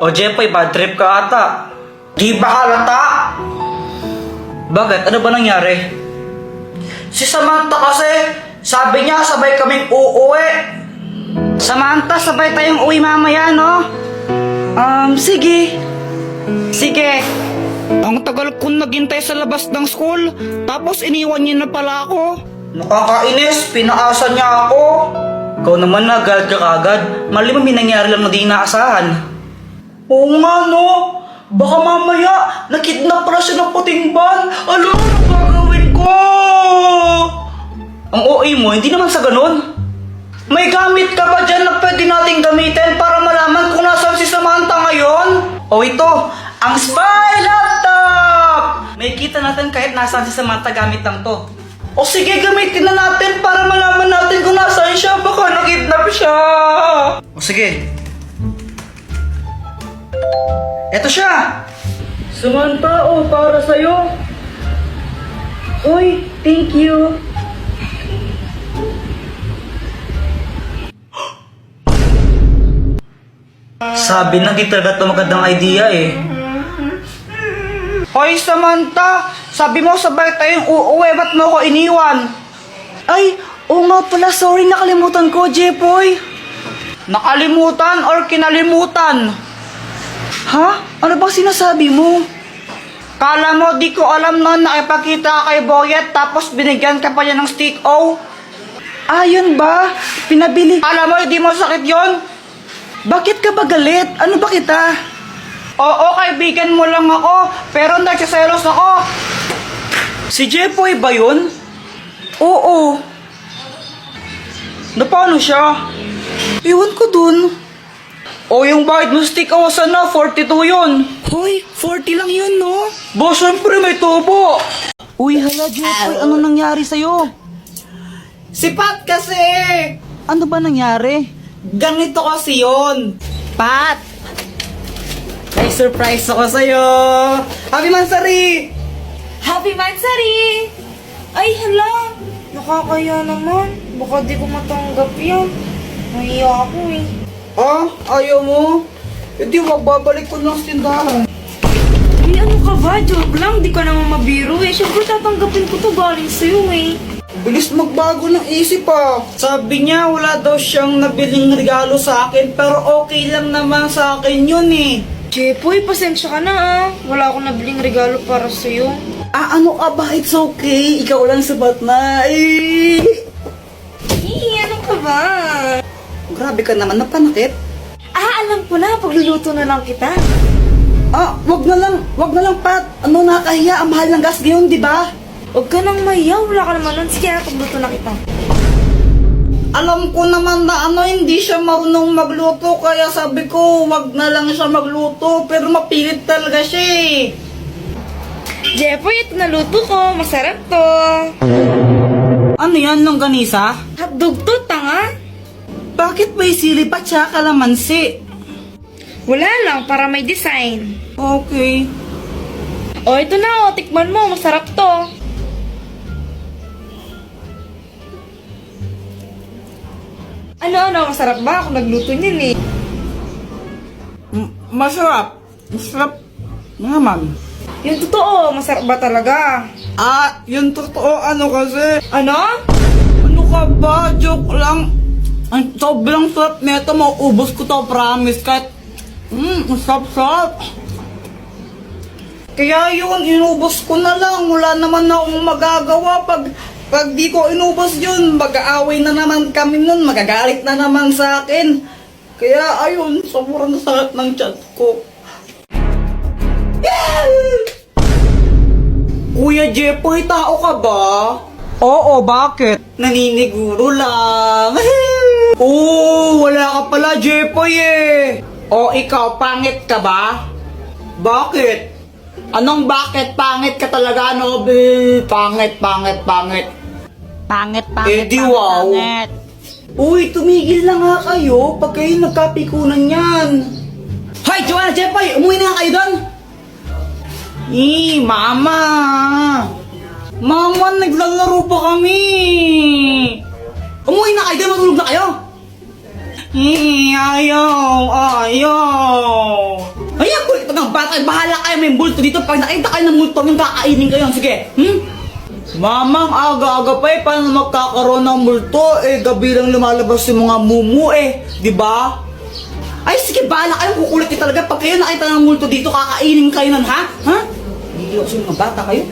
O Jepoy, bad trip ka ata. Di ba halata? Bakit? Ano ba nangyari? Si Samantha kasi, sabi niya sabay kaming uuwi. Samantha, sabay tayong uwi mamaya, no? Sige. Sige. Ang tagal kong naghintay sa labas ng school, tapos iniwan niya na pala ako. Nakakainis, pinaasa niya ako. Ikaw naman nagalit ka kagad. Mali mo may nangyari lang na di inaasahan. Oo nga, no? Baka mamaya, nakidnap pala siya ng puting ban. Ano gagawin ko? Ang OA mo, hindi naman sa ganun. May gamit ka ba dyan na pwede nating gamitin para malaman kung nasaan si Samantha ngayon? O ito, ang spy laptop! May kita natin kahit nasaan si Samantha gamit lang to. O sige, gamitin na natin para malaman natin kung nasaan siya. Baka nakidnap siya. O sige. Eto siya! Samantha, para sa'yo. Uy, thank you. Sabi na di talaga ito magandang idea eh. Hoy Samantha, sabi mo sabay tayong uuwi, ba't mo ko iniwan? Ay, oo nga pala, sorry, nakalimutan ko, Jepoy. Nakalimutan or kinalimutan? Ha? Ano bang sinasabi mo? Kala mo di ko alam noon nakipakita kay Boyet tapos binigyan ka pa niya ng stick O? Ah, yun ba? Pinabili. Kala mo di mo sakit yon? Bakit ka ba galit? Ano ba kita? Oo, kaibigan mo lang ako, pero nagsiselos ako. Si Jepoy ba yun? Oo. Na paano siya? Iwan ko dun. O yung bayad mo stick O sana, 42 yun. Hoy, 40 lang yun, no? Ba, syempre may tubo. Uy, hala Jepoy, ano nangyari sa'yo? Si Pat kasi. Ano ba nangyari? Ganito kasi yun. Pat, may surprise ako sa'yo. Happy Mansari! Happy Mansari! Ay, hala! Nakakaya naman. Baka di ko matanggap yan. Nahiya ako eh. Ah, ayaw mo? Hindi, magbabalik ko lang sa tindahan. Ay, ano ka ba? Joke lang. Di ka naman mabiro eh. Siyempre tatanggapin ko to galing sa'yo eh. Bilis magbago ng isip ah. Sabi niya wala daw siyang nabiling regalo sa akin, pero okay lang naman sa akin yun eh. Jepoy, pasensya ka na ah. Wala akong nabiling regalo para sa'yo. Ah, ano ka ba? It's okay. Ikaw lang sabat na. Ano ka ba? Grabe ka naman, napanakit. Ah, alam ko na. Pagluluto na lang kita. Ah, wag na lang, Pat. Ano, nakakahiya. Ang mahal ng gas ngayon, di ba? Huwag ka nang mayaw. Wala ka naman nun. Sige na, pagluto na kita. Alam ko naman na hindi siya marunong magluto, kaya sabi ko, wag na lang siya magluto, pero mapilit talaga siya eh. Jepoy, ito naluto ko. Masarap to. Ano yan, longganisa? Hotdog to, tanga. Bakit may sili pa tsaka kalamansi? Wala lang, para may design. Okay. O, ito na o. Tikman mo. Masarap to. Ano? Masarap ba? Ako nagluto niyan eh. Masarap. Masarap naman. Yung totoo, masarap ba talaga? Ah, yung totoo, ano kasi? Ano? Ano ka ba? Joke lang. Ang sobrang sarap nito, mauubos ko to, promise. Kahit, sarap. Kaya yun, inubos ko na lang. Wala naman akong magagawa. Pag di ko inubos yun, mag-aaway na naman kami nun. Magagalit na naman sa akin. Kaya ayun, sobrang sakit ng chat ko. Kuya Jepoy, tao ka ba? Oo, bakit? Naniniguro lang. Oo, wala ka pala, Jepoy eh. O ikaw, pangit ka ba? Bakit? Anong bakit? Pangit ka talaga, Nobel. Pangit. Eh di wow. Uy, tumigil na nga kayo pag kayo nagkapikunan yan. Hoy, Joanna, Jepoy, umuwi na nga kayo doon. Mama. Mama, naglalaro pa kami. Umuwi na kayo doon, matulog na kayo. Ayaw. kulit ng bata. Bahala kayo, may multo dito. Pag nakita kayo ng multo, yung kakainin kayo. Sige, Mamang, aga-aga pa eh. Paano magkakaroon ng multo? Gabi lang lumalabas yung mga mumu Di ba? Ay, sige, bahala kayo. Kukulit kayo talaga. Pag kayo nakita ng multo dito, kakainin kayo nun, ha? Hindi ako sa mga bata kayo.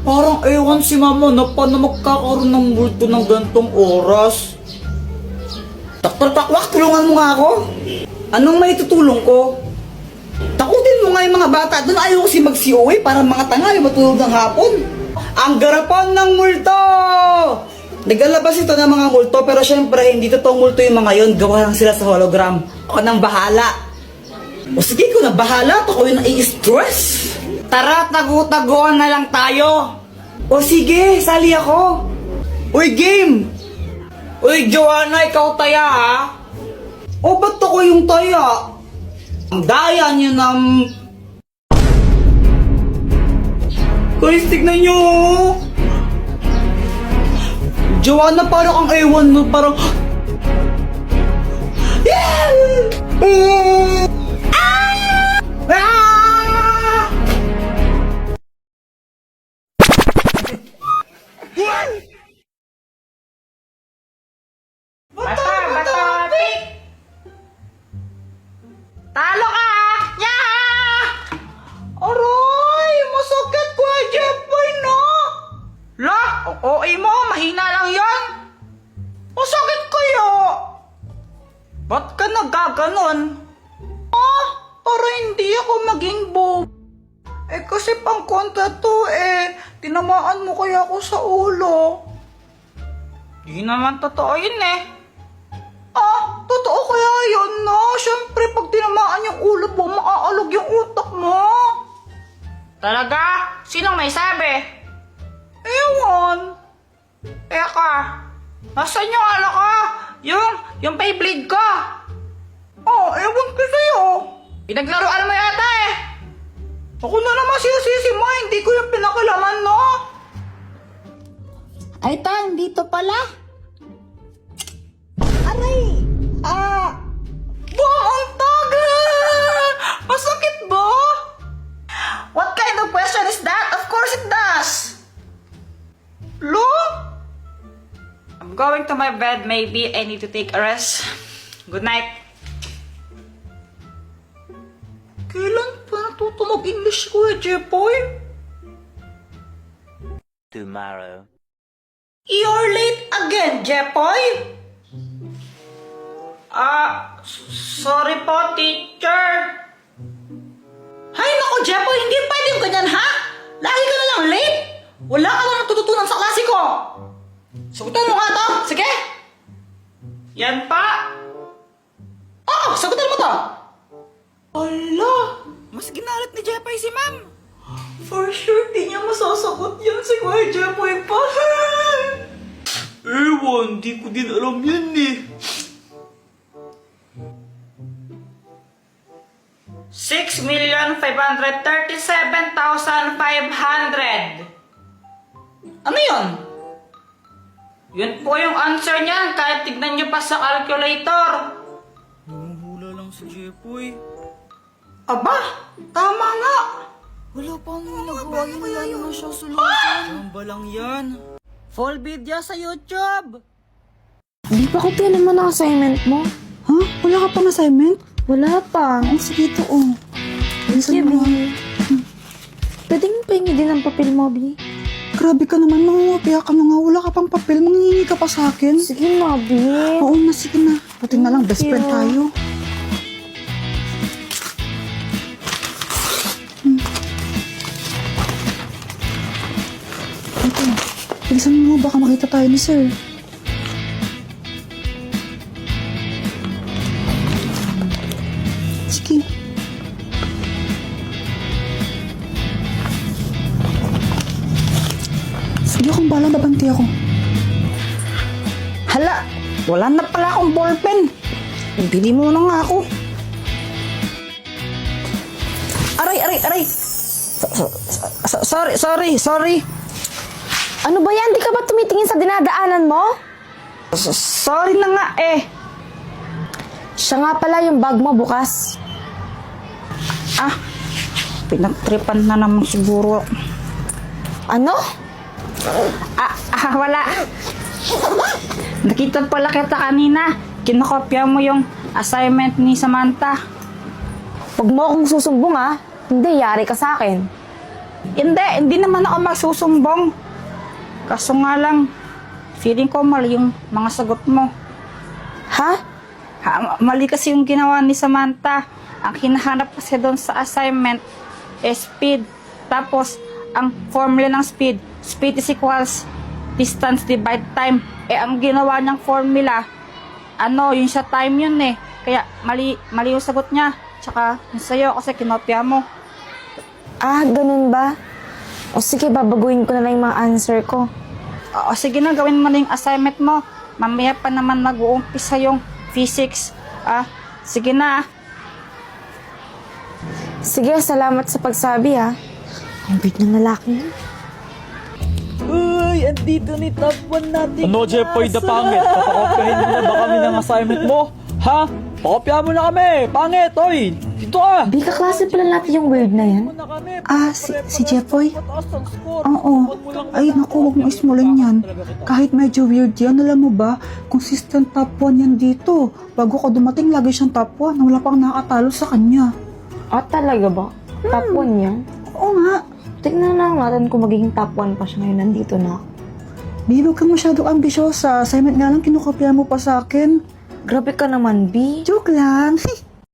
Parang ewan si mama na paano magkakaroon ng multo ng gantong oras. Dr. Takwak, tulungan mo nga ako. Anong may tutulong ko? Takutin mo nga yung mga bata. Doon ayaw kasi mag-COA para mga tanga yung matulog ng hapon. Ang garapan ng multo! Naglalabas ito ng mga multo pero syempre hindi totoong multo yung mga yon. Gawa lang sila sa hologram. Ako nang bahala. O sige, ko na bahala. Ako yung nai-stress. Tara, tago-tagoan na lang tayo. O sige, sali ako. Uy, game! Uy, Joanna, ikaw taya ha? O ba't ako yung taya? Ang daya niyo ng... Guys, tignan nyo! Joanna, parang ang ewan mo, parang... Yeah! Bata, pick! Talo ka! Aray! Masakit ko, Jeffoy, no? La, OA mo, mahina lang yan. Masakit kayo. Ba't ka nagkaganon? Para hindi ako maging bob. Kasi pang kontra to tinamaan mo kaya ako sa ulo. Di naman totoo yun totoo kaya yun, no? Siyempre, pag tinamaan yung ulo mo, maaalog yung utak mo. Talaga? Sinong may sabi? Ewan. Eka, nasan yung ala ka? Yung Beyblade ka. Ewan ko sa'yo. Pinaglaruan mo yata Ako na naman sisi mo, hindi ko yung pinakalaman, no? Ay, Tang, dito pala. Aray! Ang tagal! Masakit ba? What kind of question is that? Of course it does! Lo? I'm going to my bed. Maybe I need to take a rest. Good night. Kailan pa natuto mag-English ko Jeffoy? Tomorrow. You're late again, Jeffoy? Sorry po, teacher. Hay nako, Jeffoy, hindi pwedeng ganyan, ha? Lagi ka na lang late. Wala ka na natututunan sa klase ko. Sagutan mo nga to, sige. Yan pa. Sagutan mo to. Ala, mas ginalit ni Jeffoy si ma'am. For sure, di niya masasagot yan si Kuya Jeffoy pa. Ewan, di ko din alam yan 6,537,500. Ano yun? Yun po yung answer niyan, kahit tignan nyo pa sa calculator. Hula lang si Jeffoy. Aba, tama nga. Wala pa nang nagawa yun, wala naman siya sulutan. Tamba lang yan. Full video sa YouTube. Di pa ko naman ang assignment mo. Ha? Wala ka pang assignment? Wala pa. Sige ito, Sige, Bi. Pwede mo pahingi din ang papel mo, Bi. Grabe ka naman, nangungupiya ka na nga. Wala ka pang papel, mangingi ka pa sa akin. Sige na, Bi. Oo na, sige na. Pati na lang, best friend tayo. Ito, bilisan mo, baka makita tayo ni sir. Sige. Sige akong balang, nabanti ako. Hala, wala na pala akong ballpen. Bili mo na nga ako. Aray. Sorry. Ano ba yan? Di ka ba tumitingin sa dinadaanan mo? Sorry na nga Siya nga pala yung bag mo bukas. Pinagtripan na naman siguro. Ano? Wala. Nakita pala kita kanina. Kinokopya mo yung assignment ni Samantha. Huwag mo akong susumbong ah. Hindi, yari ka sa akin. Hindi naman ako magsusumbong. Kaso nga lang, feeling ko mali yung mga sagot mo. Ha? Mali kasi yung ginawa ni Samantha. Ang hinahanap kasi doon sa assignment is speed. Tapos, ang formula ng speed is equals distance divide time. Ang ginawa niyang formula, yung sa time yun eh. Kaya, mali yung sagot niya. Tsaka, yung sa'yo kasi kinopya mo. Ganun ba? O sige, babaguhin ko na lang yung mga answer ko. O sige na, gawin mo na yung assignment mo. Mamaya pa naman mag-uumpisa yung physics. Sige na. Sige, salamat sa pagsabi ha. Ang bait ng lalaki yun. Uy, andito ni top 1 natin. Ano, Jepoy, the pangit? Papakopyahin mo na ba kami ng assignment mo? Ha? Pakopya mo na kami! Pangit, oy! Dito ka! Di kaklase pala natin yung weird na yan. Si Jepoy? Oo. Ay, naku, huwag mo ismulan yan. Kahit medyo weird yan, alam mo ba, consistent top 1 yan dito. Bago ko dumating, lagi siyang top 1 na wala pang nakatalo sa kanya. Talaga ba? Top 1 yan? Oo nga. Tignan na lang natin kung magiging top 1 pa siya ngayon. Nandito na ako. Babe, huwag ka masyadong ambisyosa. Assignment nga lang, kinukopya mo pa sa akin. Grabe ka naman, B. Joke lang.